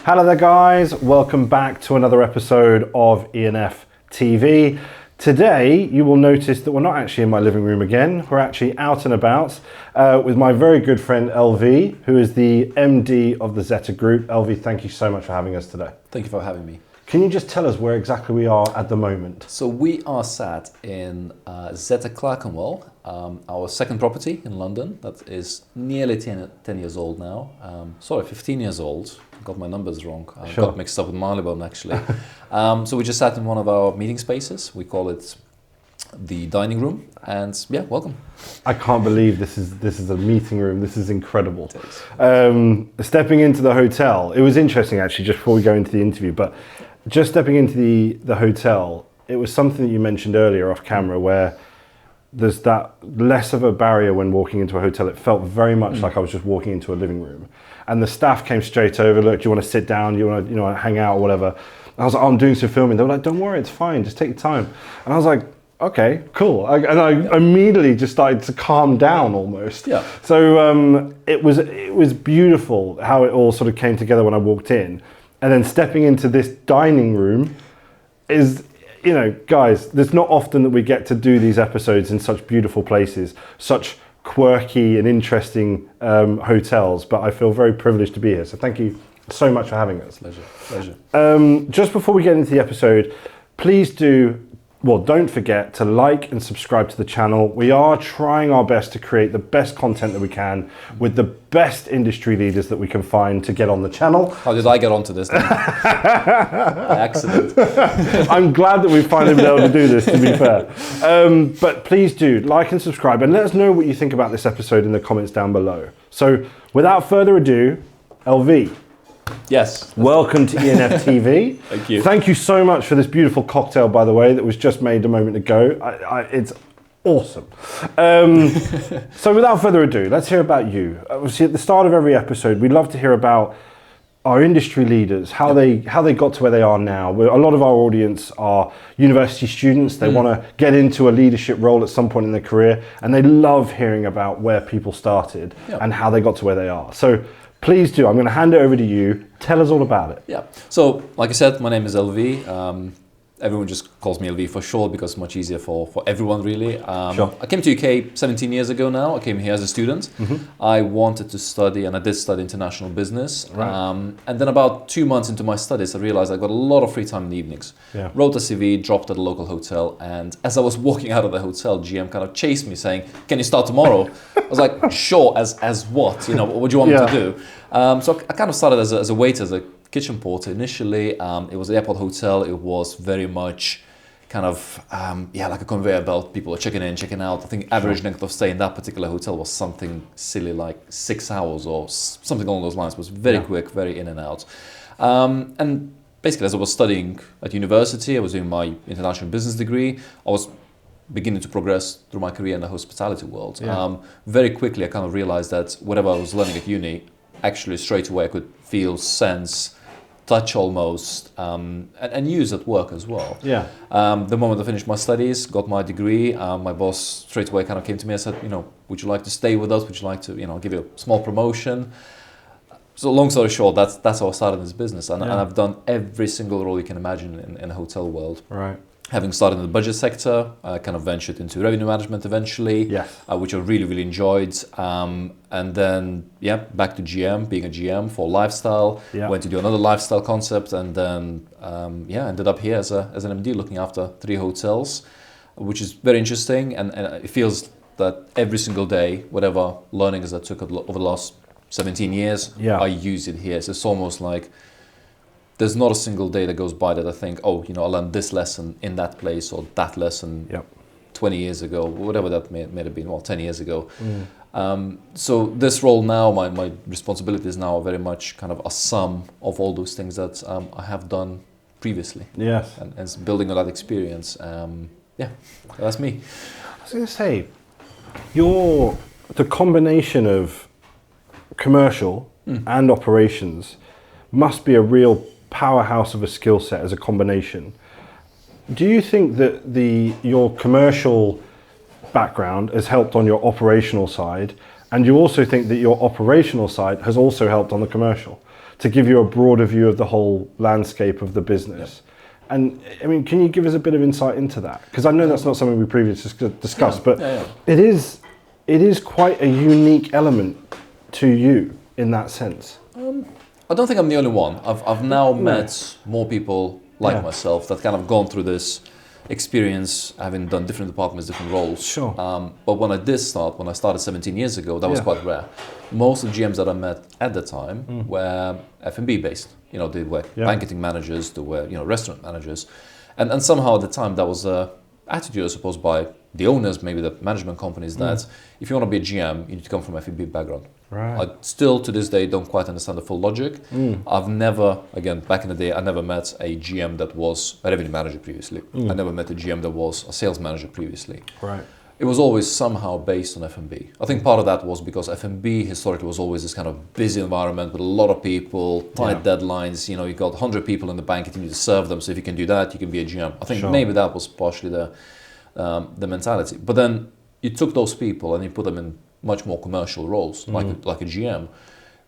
Hello there guys, welcome back to another episode of E&Ftv. Today you will notice that we're not actually in my living room again, we're actually out and about with my very good friend LV, who is the MD of the Zetter Group. LV, thank you so much for having us today. Thank you for having me. Can you just tell us where exactly we are at the moment? So we are sat in Zetter Clerkenwell, our second property in London that is nearly 10 years old now. 15 years old. Got my numbers wrong. I got mixed up with Marylebone actually. So we just sat in one of our meeting spaces. We call it the dining room, and yeah, welcome. I can't believe this is a meeting room. This is incredible. Stepping into the hotel, it was interesting actually, just before we go into the interview, but just stepping into the hotel, it was something that you mentioned earlier off camera where there's that less of a barrier when walking into a hotel. It felt very much like I was just walking into a living room. And the staff came straight over, look, do you want to sit down? Do you want to hang out or whatever? And I was like, oh, I'm doing some filming. They were like, don't worry, it's fine, just take your time. And I was like, okay, cool. And I immediately just started to calm down almost. Yeah. So it was beautiful how it all sort of came together when I walked in. And then stepping into this dining room is, guys, there's not often that we get to do these episodes in such beautiful places, such quirky and interesting hotels, but I feel very privileged to be here. So thank you so much for having us. Pleasure. Just before we get into the episode, please don't forget to like and subscribe to the channel. We are trying our best to create the best content that we can with the best industry leaders that we can find to get on the channel. How did I get onto this then? By accident. I'm glad that we've finally been able to do this, to be fair. But please do like and subscribe and let us know what you think about this episode in the comments down below. So without further ado, LV. Yes. Welcome to E&Ftv. Thank you. Thank you so much for this beautiful cocktail, by the way, that was just made a moment ago. It's awesome. So without further ado, let's hear about you. Obviously, at the start of every episode, we'd love to hear about our industry leaders, how they got to where they are now. A lot of our audience are university students. They want to get into a leadership role at some point in their career, and they love hearing about where people started and how they got to where they are. So please do. I'm going to hand it over to you. Tell us all about it. Yeah. So, like I said, my name is LV. Everyone just calls me LV for short because it's much easier for everyone, really. I came to UK 17 years ago now. I came here as a student. I wanted to study, and I did study international business. Right. And then about 2 months into my studies, I realized I got a lot of free time in the evenings. Yeah. Wrote a CV, dropped at a local hotel, and as I was walking out of the hotel, GM kind of chased me saying, "Can you start tomorrow?" I was like, "Sure, as what? What do you want me to do?" So I kind of started as a waiter, as a kitchen porter initially. It was an airport hotel. It was very much kind of, like a conveyor belt. People were checking in, checking out. I think average length of stay in that particular hotel was something silly like 6 hours or something along those lines. It was very quick, very in and out. And basically, as I was studying at university, I was doing my international business degree. I was beginning to progress through my career in the hospitality world. Very quickly, I kind of realized that whatever I was learning at uni, actually straight away I could feel, sense, touch almost, and use at work as well. Yeah. The moment I finished my studies, got my degree, my boss straight away kind of came to me and said, would you like to stay with us? Would you like to, give you a small promotion? So long story short, that's how I started this business, and I've done every single role you can imagine in the hotel world. Right. Having started in the budget sector, I kind of ventured into revenue management eventually, which I really, really enjoyed. And then, back to GM, being a GM for lifestyle. Went to do another lifestyle concept, and then, ended up here as an MD looking after 3 hotels, which is very interesting. And it feels that every single day, whatever learnings I took over the last 17 years, I use it here. So it's almost like there's not a single day that goes by that I think, I learned this lesson in that place or that lesson 20 years ago, whatever that may have been, 10 years ago. So this role now, my responsibilities now are very much kind of a sum of all those things that I have done previously. Yes. And it's building on that experience. That's me. I was going to say, the combination of commercial and operations must be a real powerhouse of a skill set as a combination. Do you think that your commercial background has helped on your operational side, and you also think that your operational side has also helped on the commercial? to give you a broader view of the whole landscape of the business. And I mean, can you give us a bit of insight into that? Because I know that's not something we previously discussed, but it is quite a unique element to you in that sense. I don't think I'm the only one. I've now met more people like myself that kind of gone through this experience, having done different departments, different roles. Sure. But when I started 17 years ago, that was quite rare. Most of the GMs that I met at the time were F&B based. You know, they were banqueting managers, they were, you know, restaurant managers. And somehow at the time that was a attitude, I suppose, by the owners, maybe the management companies, that if you want to be a GM, you need to come from F&B background. Right. I still, to this day, don't quite understand the full logic. I've never, again, back in the day, I never met a GM that was a revenue manager previously. I never met a GM that was a sales manager previously. Right. It was always somehow based on F&B. I think part of that was because F&B historically was always this kind of busy environment with a lot of people, tight deadlines. You know, you got 100 people in the bank, you need to serve them. So if you can do that, you can be a GM. I think maybe that was partially the mentality. But then you took those people and you put them in much more commercial roles, like a GM.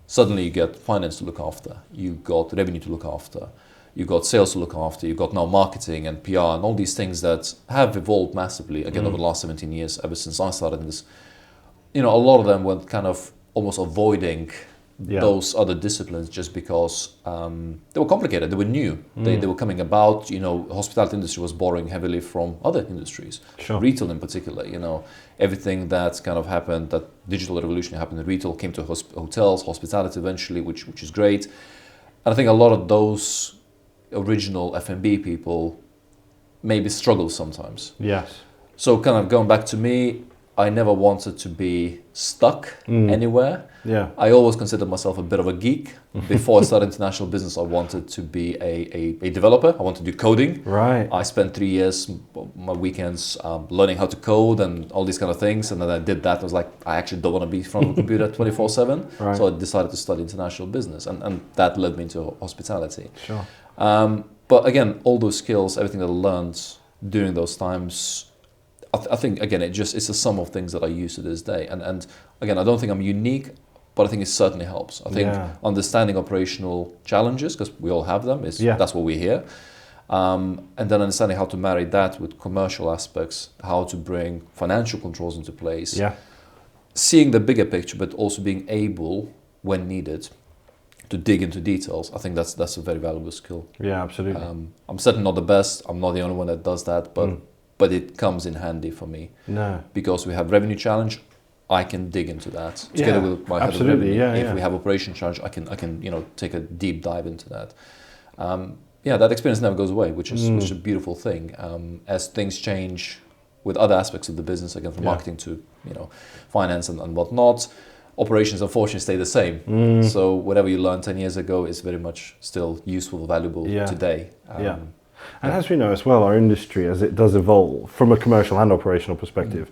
Suddenly you get finance to look after, you got revenue to look after, you got sales to look after, you got now marketing and PR and all these things that have evolved massively again over the last 17 years, ever since I started in this. You know, a lot of them were kind of almost avoiding those other disciplines just because they were complicated, they were new, they were coming about. You know, hospitality industry was borrowing heavily from other industries, retail in particular. You know, everything that kind of happened, that digital revolution happened in retail, came to hotels, hospitality eventually, which is great. And I think a lot of those original F&B people maybe struggle sometimes. Yes. So kind of going back to me, I never wanted to be stuck anywhere. Yeah. I always considered myself a bit of a geek. Before I started international business, I wanted to be a developer. I wanted to do coding. Right. I spent 3 years, my weekends, learning how to code and all these kind of things. And then I did that. I was like, I actually don't want to be in front of a computer 24/7. Right. So I decided to study international business. And that led me into hospitality. Sure. But again, all those skills, everything that I learned during those times, I think, again, it's a sum of things that I use to this day. And again, I don't think I'm unique, but I think it certainly helps. I think understanding operational challenges, because we all have them, that's what we're here. And then understanding how to marry that with commercial aspects, how to bring financial controls into place. Yeah. Seeing the bigger picture, but also being able, when needed, to dig into details. I think that's a very valuable skill. Yeah, absolutely. I'm certainly not the best. I'm not the only one that does that, but it comes in handy for me. No. Because we have revenue challenge, I can dig into that together with my head of revenue. If we have operation challenge, I can take a deep dive into that. That experience never goes away, which is a beautiful thing. As things change with other aspects of the business, again from marketing to finance and whatnot, operations unfortunately stay the same. So whatever you learned 10 years ago is very much still useful, valuable today. And as we know as well, our industry, as it does evolve from a commercial and operational perspective,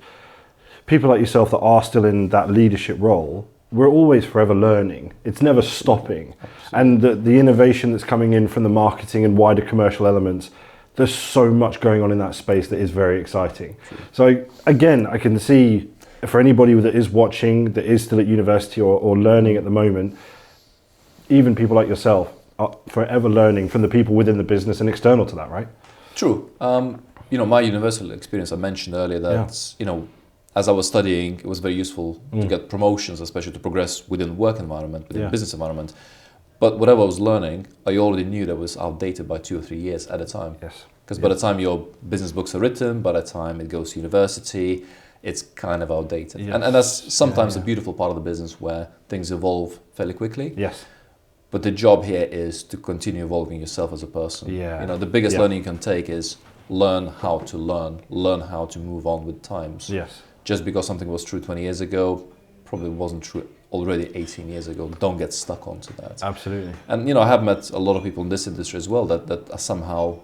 people like yourself that are still in that leadership role, we're always forever learning. It's never stopping. Absolutely. And the innovation that's coming in from the marketing and wider commercial elements, there's so much going on in that space that is very exciting. True. So again, I can see for anybody that is watching, that is still at university or learning at the moment, even people like yourself are forever learning from the people within the business and external to that, right? True. My university experience, I mentioned earlier that, as I was studying, it was very useful to get promotions, especially to progress within the work environment, within the business environment. But whatever I was learning, I already knew that was outdated by 2 or 3 years at a time. Yes. Because by the time your business books are written, by the time it goes to university, it's kind of outdated. Yes. And that's sometimes a beautiful part of the business where things evolve fairly quickly. Yes. But the job here is to continue evolving yourself as a person. Yeah. The biggest learning you can take is learn how to learn how to move on with times. Yes. Just because something was true 20 years ago, probably wasn't true already 18 years ago. Don't get stuck onto that. Absolutely. And I have met a lot of people in this industry as well that are somehow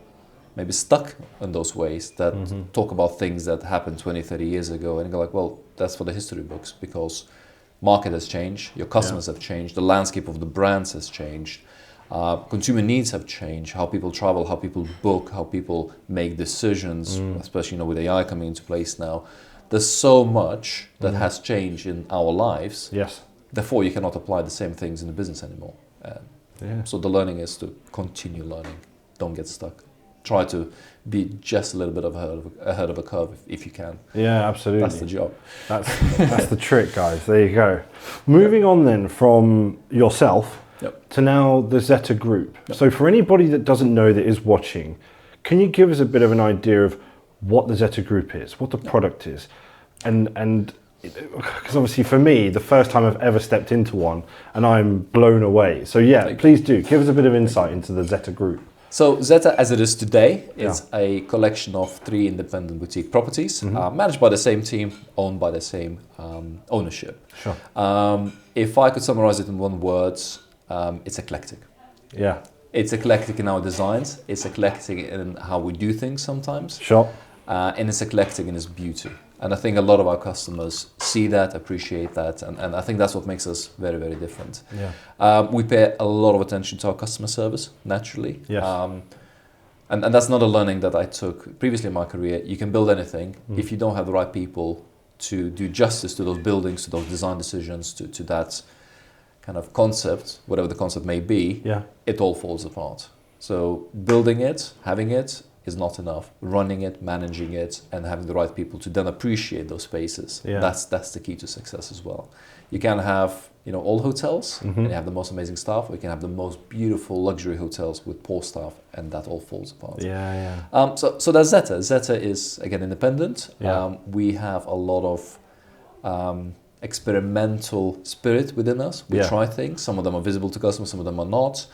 maybe stuck in those ways, that talk about things that happened 20, 30 years ago, and you go like, well, that's for the history books, because market has changed, your customers have changed, the landscape of the brands has changed, consumer needs have changed, how people travel, how people book, how people make decisions, especially with AI coming into place now. There's so much that has changed in our lives. Yes. Therefore, you cannot apply the same things in the business anymore. Yeah. So the learning is to continue learning. Don't get stuck. Try to be just a little bit ahead of a curve if you can. Yeah, absolutely. That's the job. That's the trick, guys. There you go. Moving on then from yourself to now the Zetter Group. So for anybody that doesn't know that is watching, can you give us a bit of an idea of what the Zetter Group is, what the product is, and because obviously for me, the first time I've ever stepped into one, and I'm blown away. So yeah, please do give us a bit of insight into the Zetter Group. So Zetter, as it is today, is a collection of 3 independent boutique properties, managed by the same team, owned by the same ownership. Sure. If I could summarize it in one word, it's eclectic. Yeah. It's eclectic in our designs. It's eclectic in how we do things sometimes. Sure. And it's eclectic in its beauty. And I think a lot of our customers see that, appreciate that, and I think that's what makes us very, very different. Yeah. We pay a lot of attention to our customer service, naturally. Yes. And that's not a learning that I took previously in my career. You can build anything. If you don't have the right people to do justice to those buildings, to those design decisions, to that kind of concept, whatever the concept may be, it all falls apart. So building it, having it, is not enough. Running it, managing it, and having the right people to then appreciate those spaces. That's the key to success as well. You can have old hotels and you have the most amazing staff, or you can have the most beautiful luxury hotels with poor staff, and that all falls apart. So that's Zetter. Zetter is again independent. We have a lot of experimental spirit within us. We try things. Some of them are visible to customers, some of them are not.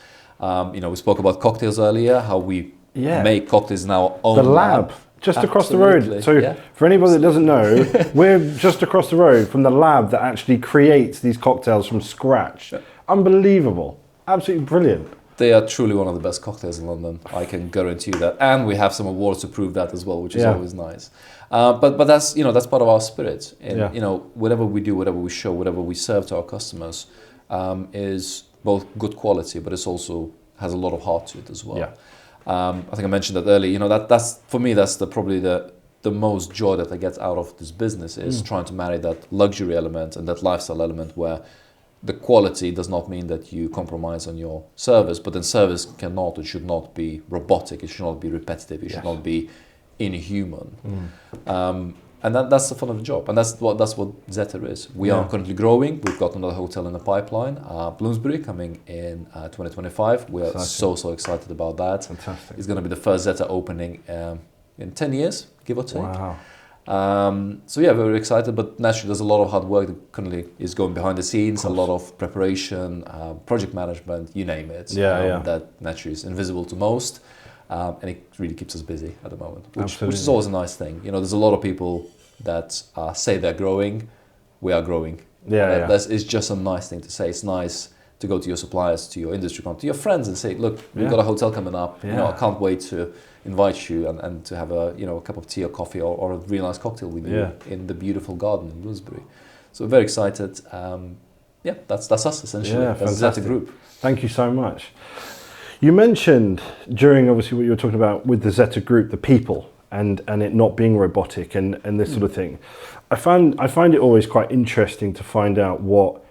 We spoke about cocktails earlier, how we make cocktails in our own the lab. Just across the road. So for anybody that doesn't know, we're just across the road from the lab that actually creates these cocktails from scratch. Unbelievable. Absolutely brilliant. They are truly one of the best cocktails in London. I can guarantee you that. And we have some awards to prove that as well, which is always nice. But that's that's part of our spirit. And whatever we do, whatever we show, whatever we serve to our customers is both good quality, but it's also has a lot of heart to it as well. I think I mentioned that earlier. That's for me. That's probably the most joy that I get out of this business is trying to marry that luxury element and that lifestyle element, where the quality does not mean that you compromise on your service, but then service cannot and should not be robotic. It should not be repetitive. It should not be inhuman. And that's the fun of the job, and that's what Zetter is. We are currently growing. We've got another hotel in the pipeline, Bloomsbury, coming in 2025. We are so excited about that. Fantastic. It's going to be the first Zetter opening in 10 years, give or take. Wow. We're very excited, but naturally there's a lot of hard work that currently is going behind the scenes, a lot of preparation, project management, you name it. That naturally is invisible to most. And it really keeps us busy at the moment, which is always a nice thing. There's a lot of people that say they're growing. We are growing. It's just a nice thing to say. It's nice to go to your suppliers, to your industry, to your friends, and say, "Look, we've got a hotel coming up. I can't wait to invite you and to have a cup of tea or coffee or a really nice cocktail with you in the beautiful garden in Bloomsbury." So we're very excited. That's us essentially. That's Zetter Group. Thank you so much. You mentioned during obviously what you were talking about with the Zetter Group, the people and it not being robotic and this sort of thing. I find it always quite interesting to find out what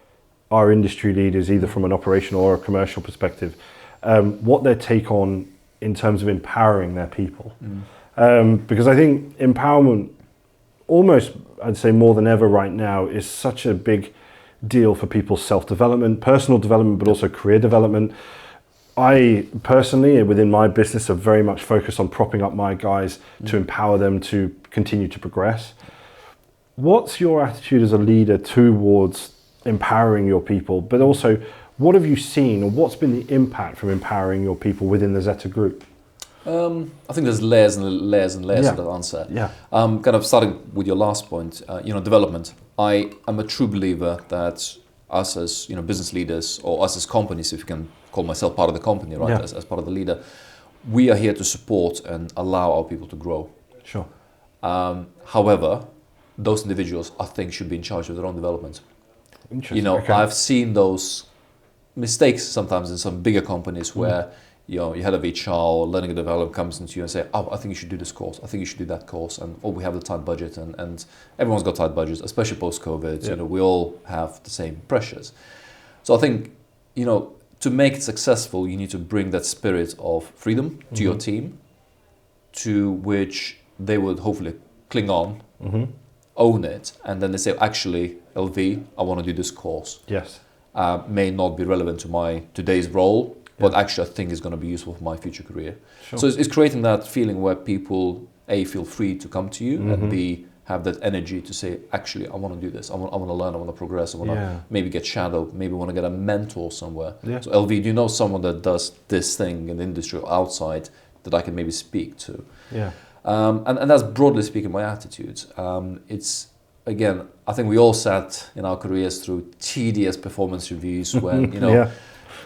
our industry leaders, either from an operational or a commercial perspective, what their take on in terms of empowering their people. Because I think empowerment, almost I'd say more than ever right now, is such a big deal for people's self-development, personal development, but also career development. I personally, within my business, are very much focused on propping up my guys to empower them to continue to progress. What's your attitude as a leader towards empowering your people, but also what have you seen or what's been the impact from empowering your people within the Zetter Group? I think there's layers and layers and layers to that answer. Kind of starting with your last point, development. I am a true believer that us as business leaders, or us as companies, if you can call myself part of the company, right, as part of the leader, we are here to support and allow our people to grow. Sure. However, those individuals, I think, should be in charge of their own development. Interesting. I've seen those mistakes sometimes in some bigger companies where your head of HR or learning and development comes into you and say, "Oh, I think you should do this course. I think you should do that course." And we have the tight budget, and everyone's got tight budgets, especially post-COVID. We all have the same pressures. So I think to make it successful, you need to bring that spirit of freedom to your team, to which they would hopefully cling on, own it, and then they say, actually, LV, I want to do this course. Yes. May not be relevant to my today's role, but actually I think it's going to be useful for my future career. Sure. So it's creating that feeling where people, A, feel free to come to you, and B, have that energy to say, actually, I want to do this. I want to learn. I want to progress. I want to maybe get shadowed. Maybe want to get a mentor somewhere. Yeah. So LV, do you know someone that does this thing in the industry or outside that I can maybe speak to? Yeah. And that's broadly speaking my attitude. It's, again, I think we all sat in our careers through tedious performance reviews when, you know,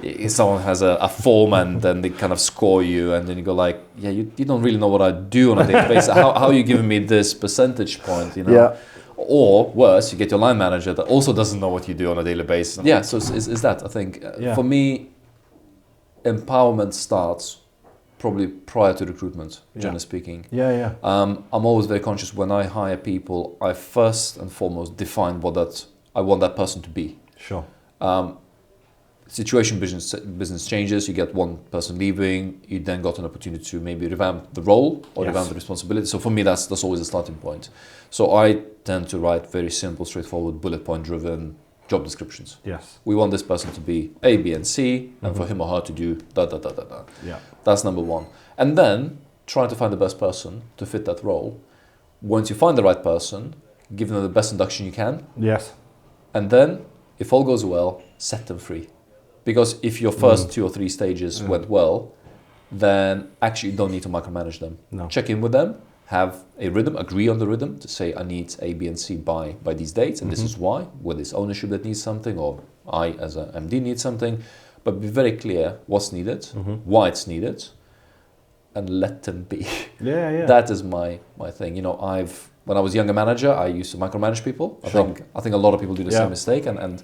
if someone has a form and then they kind of score you, and then you go like, yeah, you don't really know what I do on a daily basis. How are you giving me this percentage point, you know? Yeah. Or worse, you get your line manager that also doesn't know what you do on a daily basis. Yeah, so it's that, I think. For me, empowerment starts probably prior to recruitment, generally speaking. I'm always very conscious when I hire people, I first and foremost define what I want that person to be. Sure. Situation business changes, you get one person leaving, you then got an opportunity to maybe revamp the role or revamp the responsibility. So for me, that's always a starting point. So I tend to write very simple, straightforward, bullet point driven job descriptions. Yes. We want this person to be A, B, and C, and for him or her to do da, da, da, da, da. Yeah. That's number one. And then try to find the best person to fit that role. Once you find the right person, give them the best induction you can. Yes. And then, if all goes well, set them free. Because if your first 2 or 3 stages went well, then actually you don't need to micromanage them. No. Check in with them, have a rhythm, agree on the rhythm to say, I need A, B, and C by these dates, and this is why, whether it's ownership that needs something, or I as a MD need something, but be very clear what's needed, why it's needed, and let them be. That is my thing. You know, when I was a younger manager, I used to micromanage people. I think a lot of people do the same mistake, and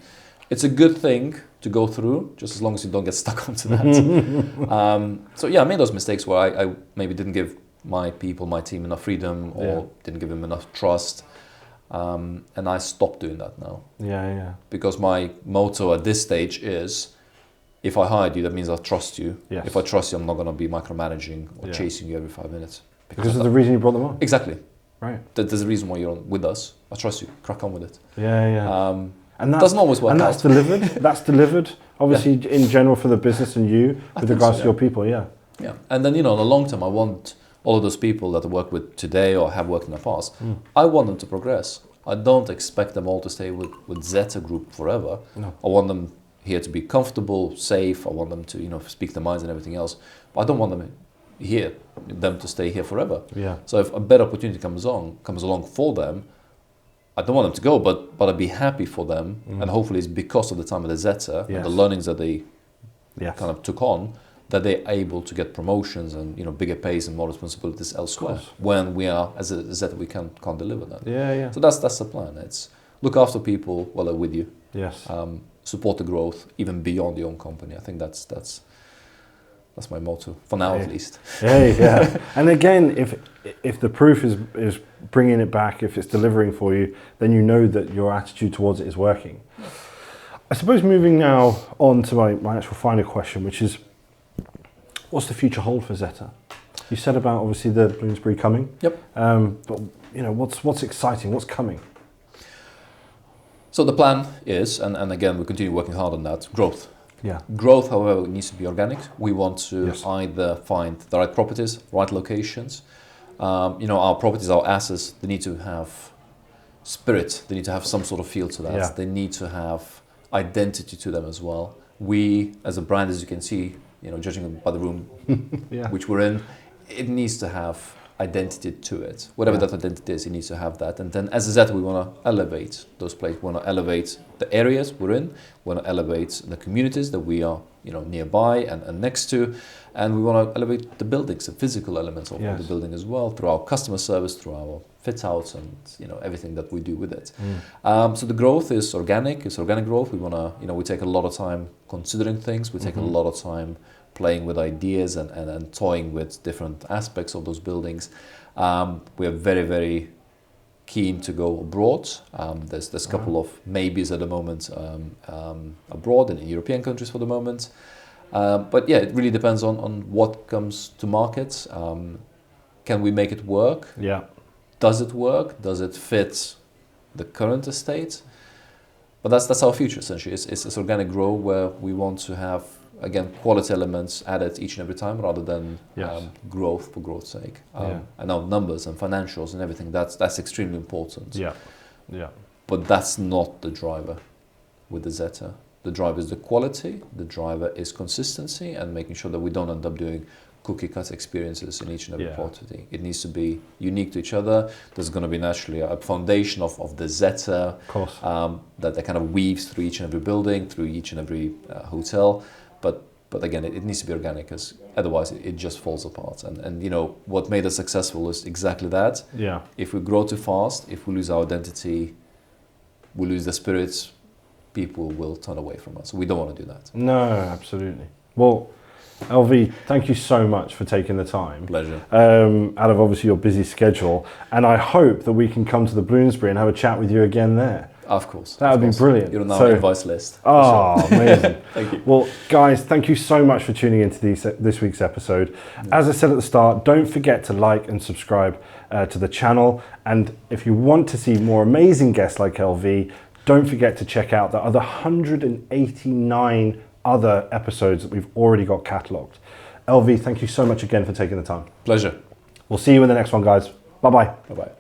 it's a good thing to go through, just as long as you don't get stuck onto that. So yeah, I made those mistakes where I maybe didn't give my people, my team enough freedom, or didn't give them enough trust. And I stopped doing that now. Because my motto at this stage is, if I hired you, that means I trust you. Yes. If I trust you, I'm not going to be micromanaging or chasing you every 5 minutes. Because of the reason you brought them on? Exactly. Right. There's a reason why you're with us. I trust you. Crack on with it. And that doesn't always work and that's out. delivered. That's delivered, obviously, in general for the business and you, with regards to your people, Yeah. And then, you know, in the long term, I want all of those people that I work with today or have worked in the past, I want them to progress. I don't expect them all to stay with Zetter Group forever. No. I want them here to be comfortable, safe. I want them to, you know, speak their minds and everything else. But I don't want them to stay here forever. So if a better opportunity comes along for them, I don't want them to go, but I'd be happy for them, and hopefully it's because of the time at the Zetter and the learnings that they kind of took on, that they're able to get promotions and, you know, bigger pays and more responsibilities elsewhere. When we are as a Zetter, we can't deliver that. So that's the plan. It's look after people while they're with you. Yes. Support the growth even beyond your own company. I think that's my motto for now, at least. And again, if the proof is bringing it back, if it's delivering for you, then you know that your attitude towards it is working. I suppose moving now on to my actual final question, which is, what's the future hold for Zetter? You said about obviously the Bloomsbury coming. But you know, what's exciting? What's coming? So the plan is, and again, we continue working hard on that, growth. Growth, however, needs to be organic. We want to either find the right properties, right locations. You know, our properties, our assets, they need to have spirit. They need to have some sort of feel to that. They need to have identity to them as well. We, as a brand, as you can see, you know, judging by the room which we're in, it needs to have identity to it. Whatever that identity is, it needs to have that. And then as a Zetter, we want to elevate those places. We want to elevate the areas we're in. We want to elevate the communities that we are, you know, nearby and next to. And we want to elevate the buildings, the physical elements of the building as well, through our customer service, through our fit outs, and, you know, everything that we do with it. So the growth is organic. It's organic growth. We want to, you know, we take a lot of time considering things. We take a lot of time playing with ideas and toying with different aspects of those buildings. We are very, very keen to go abroad. There's a couple of maybes at the moment abroad and in European countries for the moment. But yeah, it really depends on what comes to market. Can we make it work? Yeah. Does it work? Does it fit the current estate? But that's our future, essentially. It's organic growth where we want to have, again, quality elements added each and every time rather than growth for growth's sake. And now numbers and financials and everything, that's extremely important. Yeah, yeah. But that's not the driver with the Zetter. The driver is the quality, the driver is consistency, and making sure that we don't end up doing cookie cut experiences in each and every property. It needs to be unique to each other. There's going to be naturally a foundation of the Zetter that kind of weaves through each and every building, through each and every hotel. But again, it needs to be organic, because otherwise it just falls apart. And you know, what made us successful is exactly that. Yeah. If we grow too fast, if we lose our identity, we lose the spirits, people will turn away from us. We don't want to do that. No, absolutely. Well, LV, thank you so much for taking the time. Pleasure. Out of obviously your busy schedule. And I hope that we can come to the Bloomsbury and have a chat with you again there. Of course. That would be brilliant. You're on our advice list. Oh, sure. Amazing. Thank you. Well, guys, thank you so much for tuning into this week's episode. As I said at the start, don't forget to like and subscribe to the channel. And if you want to see more amazing guests like LV, don't forget to check out the other 189 other episodes that we've already got catalogued. LV, thank you so much again for taking the time. Pleasure. We'll see you in the next one, guys. Bye-bye. Bye-bye.